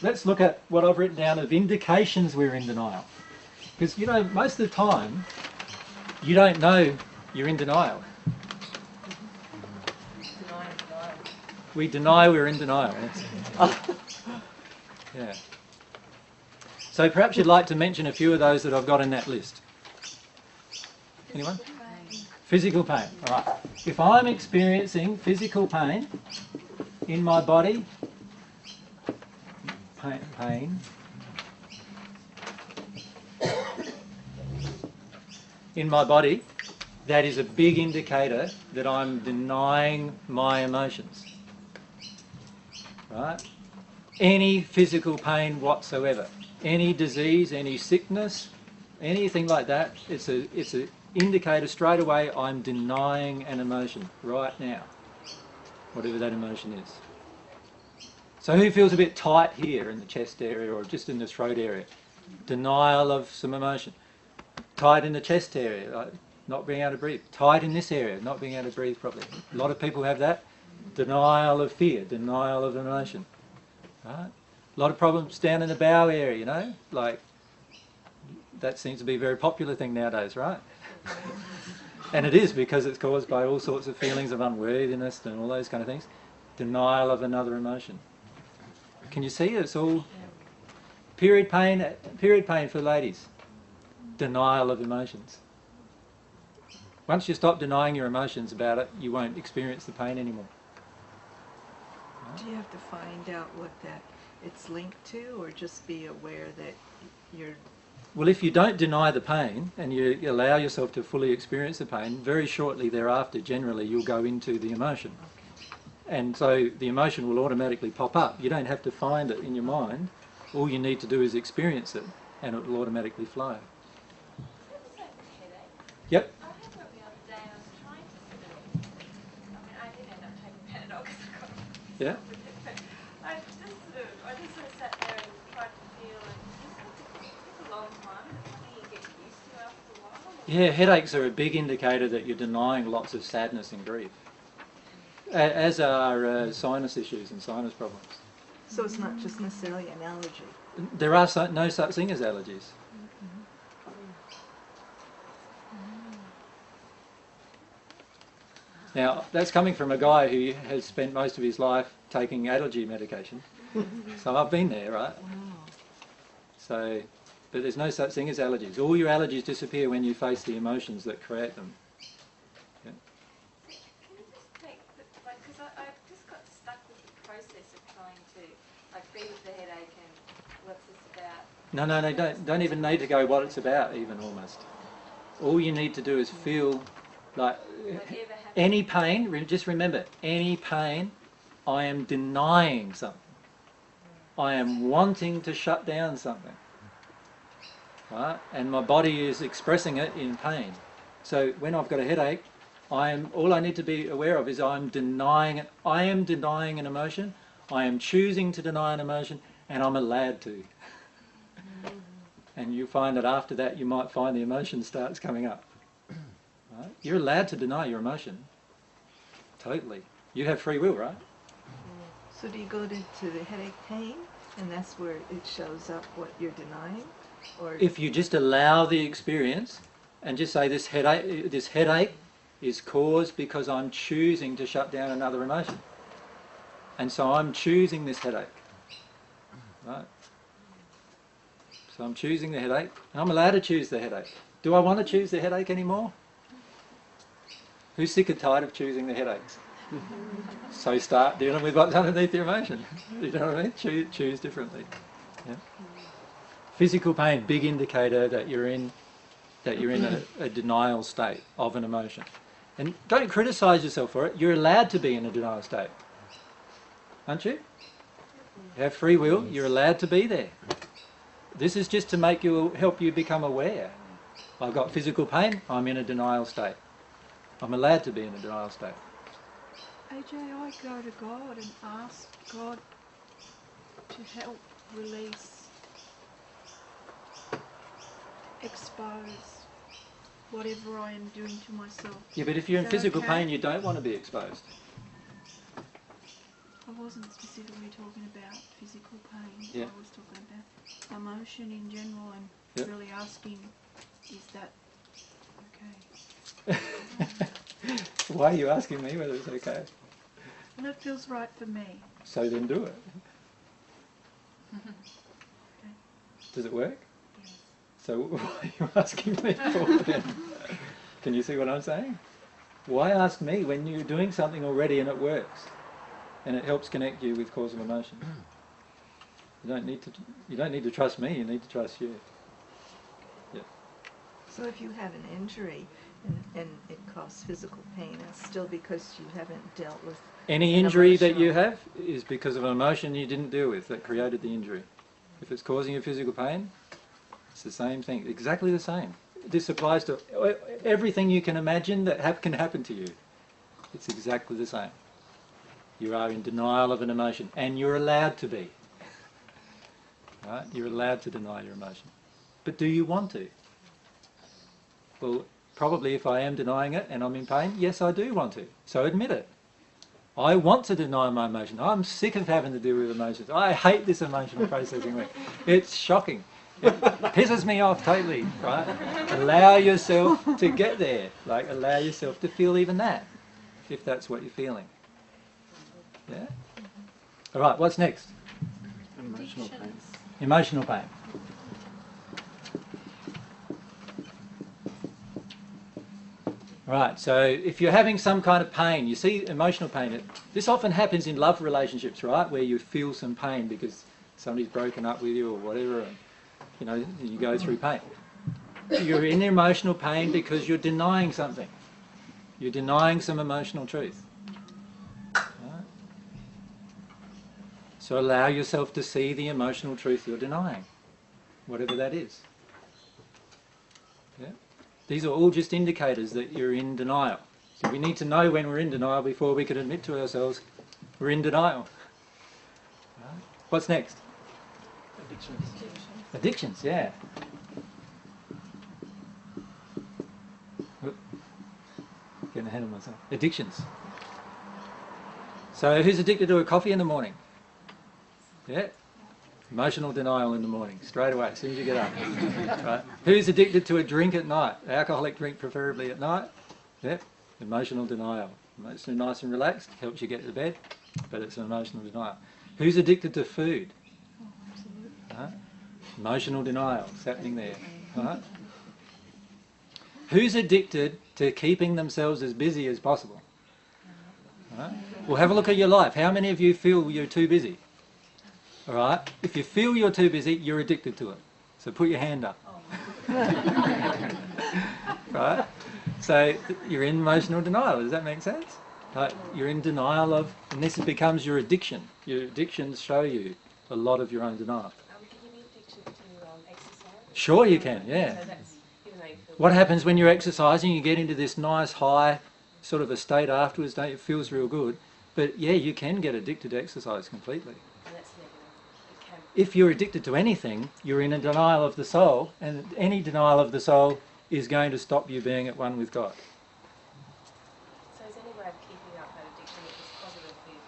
let's look at what I've written down of indications we're in denial. Because, you know, most of the time, you don't know you're in denial. We deny we're in denial. Yeah. So perhaps you'd like to mention a few of those that I've got in that list. Anyone? Physical pain. All right. If I'm experiencing physical pain in my body, pain in my body, that is a big indicator that I'm denying my emotions. Right? Any physical pain whatsoever, any disease, any sickness, anything like that, it's a indicator straight away I'm denying an emotion right now, whatever that emotion is. So who feels a bit tight here in the chest area or just in the throat area? Denial of some emotion. Tight in the chest area, like not being able to breathe. Tight in this area, not being able to breathe properly. A lot of people have that. Denial of fear, denial of emotion. Right? A lot of problems down in the bowel area, you know, like that seems to be a very popular thing nowadays, right? And it is, because it's caused by all sorts of feelings of unworthiness and all those kind of things. Denial of another emotion. Can you see it's all period pain for ladies. Denial of emotions. Once you stop denying your emotions about it, you won't experience the pain anymore. Do you have to find out what that it's linked to, or just be aware that you're... Well, if you don't deny the pain and you allow yourself to fully experience the pain, very shortly thereafter, generally, you'll go into the emotion. Okay. And so the emotion will automatically pop up. You don't have to find it in your mind. All you need to do is experience it, and it will automatically flow. Yep. I had one the other day, and I was trying to sort of, I did end up taking Panadol because I got yeah. I just sort of sat there and tried to feel, and it took a long time. It's something you get used to after a while. Yeah, headaches are a big indicator that you're denying lots of sadness and grief, as are sinus issues and sinus problems. So it's not just necessarily an allergy? There are no such thing as allergies. Now, that's coming from a guy who has spent most of his life taking allergy medication. So I've been there, right? So, but there's no such thing as allergies. All your allergies disappear when you face the emotions that create them. Yeah. Can you just take, because I just got stuck with the process of trying to, be with the headache and what's this about? No, don't even need to go what it's about, even almost. All you need to do is feel like any pain, just remember, any pain, I am denying something. I am wanting to shut down something. Right? And my body is expressing it in pain. So when I've got a headache, all I need to be aware of is I'm denying it. I am denying an emotion. I am choosing to deny an emotion, and I'm allowed to. And you find that after that you might find the emotion starts coming up. Right? You're allowed to deny your emotion. Totally. You have free will, right? So do you go into the headache pain, and that's where it shows up what you're denying? Or if you just allow the experience and just say this headache is caused because I'm choosing to shut down another emotion. And so I'm choosing this headache. Right? So I'm choosing the headache, and I'm allowed to choose the headache. Do I want to choose the headache anymore? Who's sick and tired of choosing the headaches? So start dealing with what's underneath your emotion. You know what I mean? Choose differently. Yeah. Physical pain, big indicator that you're in a denial state of an emotion. And don't criticise yourself for it. You're allowed to be in a denial state. Aren't you? You have free will. You're allowed to be there. This is just to help you become aware. I've got physical pain. I'm in a denial state. I'm allowed to be in a denial state. AJ, I go to God and ask God to help release, expose whatever I am doing to myself. Yeah, but if you're in physical pain, you don't want to be exposed. I wasn't specifically talking about physical pain. Yeah. I was talking about emotion in general and Yep. really asking, is that okay? Why are you asking me whether it's okay? Well, it feels right for me. So then do it. Okay. Does it work? Yes. So what are you asking me for then? Can you see what I'm saying? Why ask me when you're doing something already and it works? And it helps connect you with cause of emotion. You don't need to trust me, you need to trust you. Yeah. So if you have an injury and it causes physical pain, it's still because you haven't dealt with Any an injury that you emotional- have is because of an emotion you didn't deal with that created the injury. If it's causing you physical pain, it's the same thing, exactly the same. This applies to everything you can imagine that can happen to you. It's exactly the same. You are in denial of an emotion, and you're allowed to be. Right? You're allowed to deny your emotion. But do you want to? Well, probably if I am denying it and I'm in pain, yes, I do want to. So admit it. I want to deny my emotion. I'm sick of having to deal with emotions. I hate this emotional processing work. It's shocking. It pisses me off totally, right? Allow yourself to get there. Like, allow yourself to feel even that, if that's what you're feeling. Yeah? All right, what's next? Emotional pain. Emotional pain. Right, so if you're having some kind of pain, you see emotional pain, this often happens in love relationships, right, where you feel some pain because somebody's broken up with you or whatever, and you know, you go through pain. You're in emotional pain because you're denying something. You're denying some emotional truth. Right? So allow yourself to see the emotional truth you're denying, whatever that is. Yeah? These are all just indicators that you're in denial. So we need to know when we're in denial before we can admit to ourselves we're in denial. Right? What's next? Addictions. Addictions, yeah. Oop. Getting ahead of myself. Addictions. So who's addicted to a coffee in the morning? Yeah. Emotional denial in the morning, straight away, as soon as you get up. Right? Who's addicted to a drink at night? Alcoholic drink preferably at night? Yep. Emotional denial. It's nice and relaxed, helps you get to bed, but it's an emotional denial. Who's addicted to food? Oh, absolutely. Right? Emotional denial is happening there. Right? Who's addicted to keeping themselves as busy as possible? Right? Well, have a look at your life. How many of you feel you're too busy? All right? If you feel you're too busy, you're addicted to it. So put your hand up. Right? So you're in emotional denial. Does that make sense? You're in denial of, and this becomes your addiction. Your addictions show you a lot of your own denial. Can you be addicted to exercise? Sure you can, yeah. So that's, even though you feel What happens when you're exercising? You get into this nice high sort of a state afterwards, don't you? It feels real good. But yeah, you can get addicted to exercise completely. and that's negative. It can. If you're addicted to anything, you're in a denial of the soul, and any denial of the soul is going to stop you being at one with God. So is there any way of keeping up that addiction if it's positive for your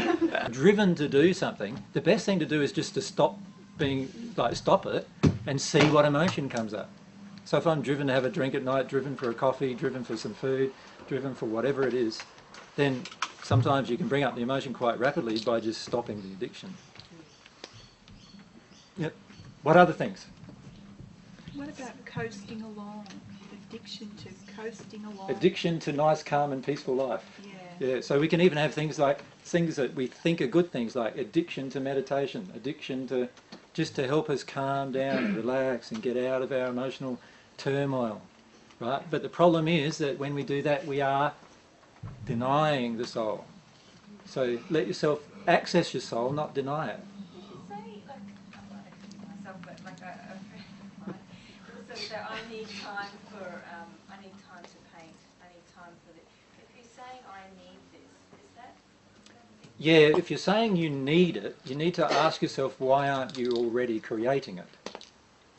physical? Driven to do something, the best thing to do is just to stop it and see what emotion comes up. So if I'm driven to have a drink at night, driven for a coffee, driven for some food, driven for whatever it is, then sometimes you can bring up the emotion quite rapidly by just stopping the addiction. Yep. What other things? What about coasting along? Addiction to coasting along. Addiction to nice, calm and peaceful life. Yeah. Yeah, so we can even have things like things that we think are good things, like addiction to meditation, addiction to just to help us calm down and relax and get out of our emotional turmoil, right? But the problem is that when we do that, we are denying the soul. So let yourself access your soul, not deny it. Did you say, like, I'm not actually myself, but like a friend of mine also said, I need time I need time to paint, I need time for this. If you're saying I need this, is that? Yeah, if you're saying you need it, you need to ask yourself, why aren't you already creating it?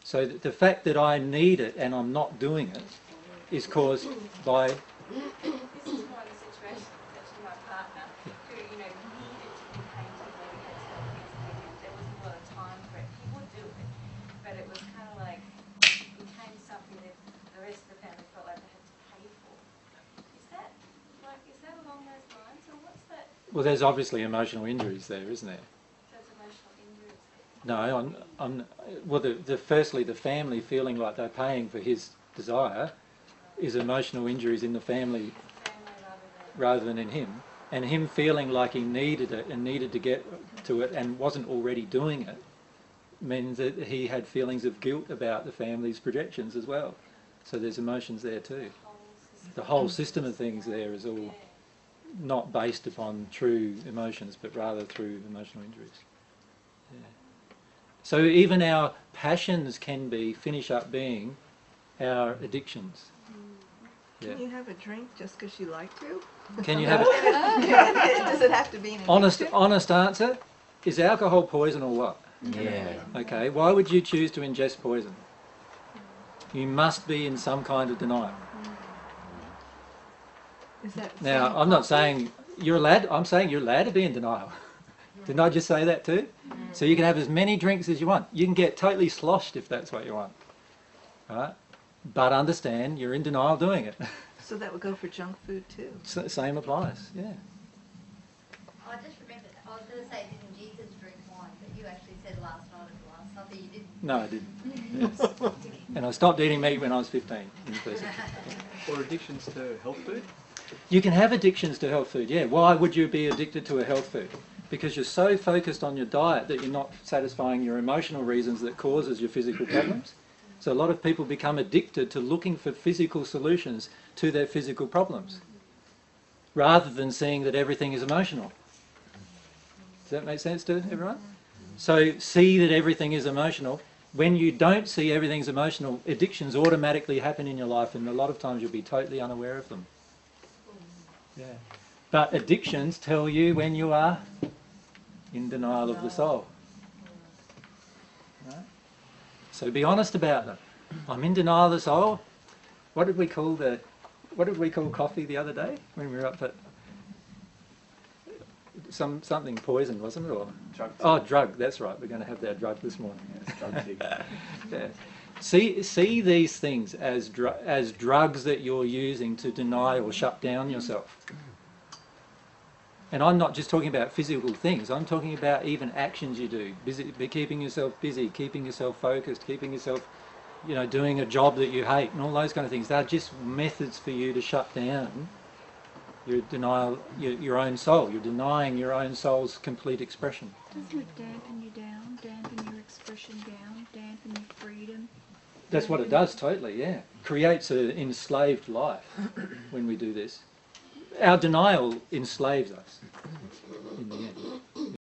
So the fact that I need it and I'm not doing it is caused by... This is more in the situation, actually my partner, who, needed to Well, there's obviously emotional injuries there, isn't there? So it's emotional injuries. No, well, firstly, the family feeling like they're paying for his desire is emotional injuries in the family rather than in him. And him feeling like he needed it and needed to get to it and wasn't already doing it means that he had feelings of guilt about the family's projections as well. So there's emotions there too. The whole system of things there is all not based upon true emotions, but rather through emotional injuries. Yeah. So even our passions can finish up being our addictions. Yeah. Can you have a drink just because you like to? Can you have it? Does it have to be an addiction? Honest answer, is alcohol poison or what? Yeah. Okay, why would you choose to ingest poison? You must be in some kind of denial. Is that Now, same I'm not coffee? saying you're allowed, I'm saying you're allowed to be in denial. Didn't I just say that too? So you can have as many drinks as you want. You can get totally sloshed if that's what you want. Right? But understand, you're in denial doing it. So that would go for junk food too. Same applies, yeah. I just remembered, I was going to say, didn't Jesus drink wine? But you actually said last night at the last supper you didn't. No, I didn't. Yes. And I stopped eating meat when I was 15 in person. Or addictions to health food? You can have addictions to health food, yeah. Why would you be addicted to a health food? Because you're so focused on your diet that you're not satisfying your emotional reasons that causes your physical problems. So a lot of people become addicted to looking for physical solutions to their physical problems, rather than seeing that everything is emotional. Does that make sense to everyone? So see that everything is emotional. When you don't see everything's emotional, addictions automatically happen in your life, and a lot of times you'll be totally unaware of them. Yeah. But addictions tell you when you are in denial of the soul. Right? So be honest about them. I'm in denial of the soul. What did we call coffee the other day when we were up at something poison, wasn't it? Or Drug. oh, drug. That's right. We're going to have that drug this morning. Drug Yeah. See these things as drugs that you're using to deny or shut down yourself. And I'm not just talking about physical things. I'm talking about even actions you do. Keeping yourself busy, keeping yourself focused, keeping yourself, doing a job that you hate, and all those kind of things. They're just methods for you to shut down your denial, your own soul. You're denying your own soul's complete expression. Doesn't it dampen you down, dampen your expression down, dampen your freedom? That's what it does, totally, yeah. Creates an enslaved life when we do this. Our denial enslaves us in the end.